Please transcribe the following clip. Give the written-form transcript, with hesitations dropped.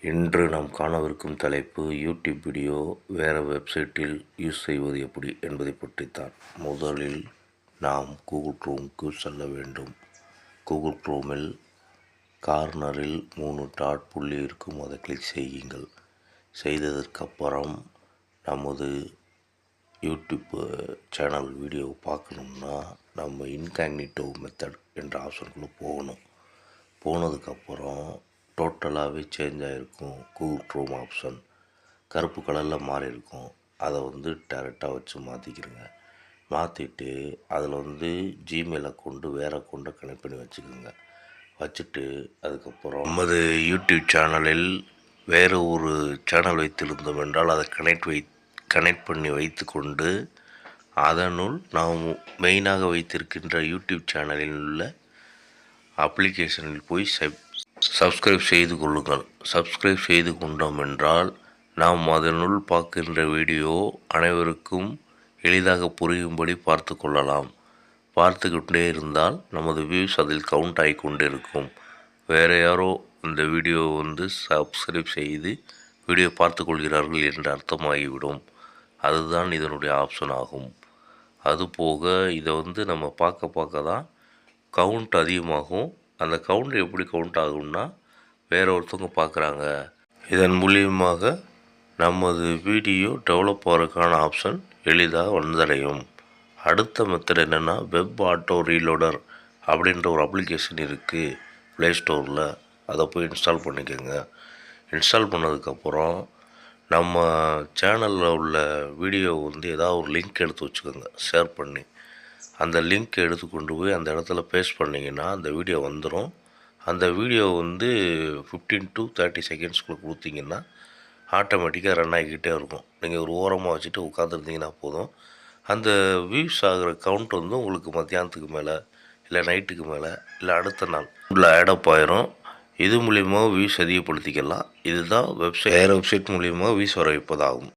இன்று நாம் காணவிருக்கும் தலைப்பு யூடியூப் வீடியோ வேறு வெப்சைட்டில் யூஸ் செய்வது எப்படி என்பதை பற்றித்தான். முதலில் நாம் கூகுள் குரோமுக்கு செல்ல வேண்டும். கூகுள் குரோமில் கார்னரில் 3 டாட் புள்ளி இருக்கும், அதை கிளிக் செய்யுங்கள். செய்ததற்கு அப்புறம் நமது யூடியூப் சேனல் வீடியோ பார்க்கணும்னா நம்ம இன்காக்னிட்டோ மெத்தட் என்ற ஆப்ஷனுக்குள்ளே போகணும். போனதுக்கப்புறம் டோட்டலாகவே சேஞ்ச் ஆகிருக்கும். கூகுள் க்ரோம் ஆப்ஷன் கருப்பு கலரில் மாறி இருக்கும். அதை டேரெக்டாக வச்சு மாற்றிக்கிறங்க. மாற்றிட்டு அதில் ஜிமெயில் அக்கௌண்ட்டு வேறு அக்கௌண்ட்டை கனெக்ட் பண்ணி வச்சுக்கோங்க. வச்சுட்டு அதுக்கப்புறம் நமது யூடியூப் சேனலில் வேறு ஒரு சேனல் வைத்திருந்தோம் என்றால் அதை கனெக்ட் பண்ணி வைத்து கொண்டு அதனுள் நாம் மெயினாக வைத்திருக்கின்ற யூடியூப் சேனலில் உள்ள அப்ளிகேஷனில் போய் சப்ஸ்கிரைப் செய்து கொள்ளுங்கள். சப்ஸ்கிரைப் செய்து கொண்டோம் என்றால் நாம் அதனுள் பார்க்கின்ற வீடியோ அனைவருக்கும் எளிதாக புரியும்படி பார்த்து கொள்ளலாம். பார்த்து கொண்டே இருந்தால் நமது வியூஸ் அதில் கவுண்ட் ஆகி கொண்டே இருக்கும். வேறு யாரோ இந்த வீடியோ சப்ஸ்கிரைப் செய்து வீடியோ பார்த்து கொள்கிறார்கள் என்று அர்த்தமாகிவிடும். அதுதான் இதனுடைய ஆப்ஷன் ஆகும். அதுபோக இதை நம்ம பார்க்க தான் கவுண்ட் அதிகமாகும். அந்த கவுண்ட் எப்படி கவுண்ட் ஆகும்னா வேறு ஒருத்தவங்க பார்க்குறாங்க. இதன் மூலியமாக நமது வீடியோ டெவலப் ஆகிறதுக்கான ஆப்ஷன் எளிதாக வந்தடையும். அடுத்த மெத்தட் என்னென்னா, வெப் ஆட்டோ ரீலோடர் அப்படின்ற ஒரு அப்ளிகேஷன் இருக்குது ப்ளே ஸ்டோரில். அதை போய் இன்ஸ்டால் பண்ணிக்கோங்க. இன்ஸ்டால் பண்ணதுக்கப்புறம் நம்ம சேனலில் உள்ள வீடியோ ஏதாவது ஒரு லிங்க் எடுத்து வச்சுக்கோங்க, ஷேர் பண்ணி. அந்த லிங்க் எடுத்து கொண்டு போய் அந்த இடத்துல பேஸ்ட் பண்ணிங்கன்னா அந்த வீடியோ வந்துடும். அந்த வீடியோ 15 to 30 செகண்ட்ஸ்குள்ளே கொடுத்தீங்கன்னா ஆட்டோமேட்டிக்காக ரன் ஆகிக்கிட்டே இருக்கும். நீங்கள் ஒரு ஓரமாக வச்சுட்டு உட்காந்துருந்தீங்கன்னா போதும். அந்த வியூஸ் ஆகிற கவுண்ட் உங்களுக்கு மத்தியானத்துக்கு மேலே இல்லை நைட்டுக்கு மேலே இல்லை அடுத்த நாள் உள்ள ஆடப் ஆயிரும். இது மூலிமா வியூஸ் அதிகப்படுத்திக்கலாம். இதுதான் வேறு வெப்சைட் மூலிமா வியூஸ் வர வைப்பதாகும்.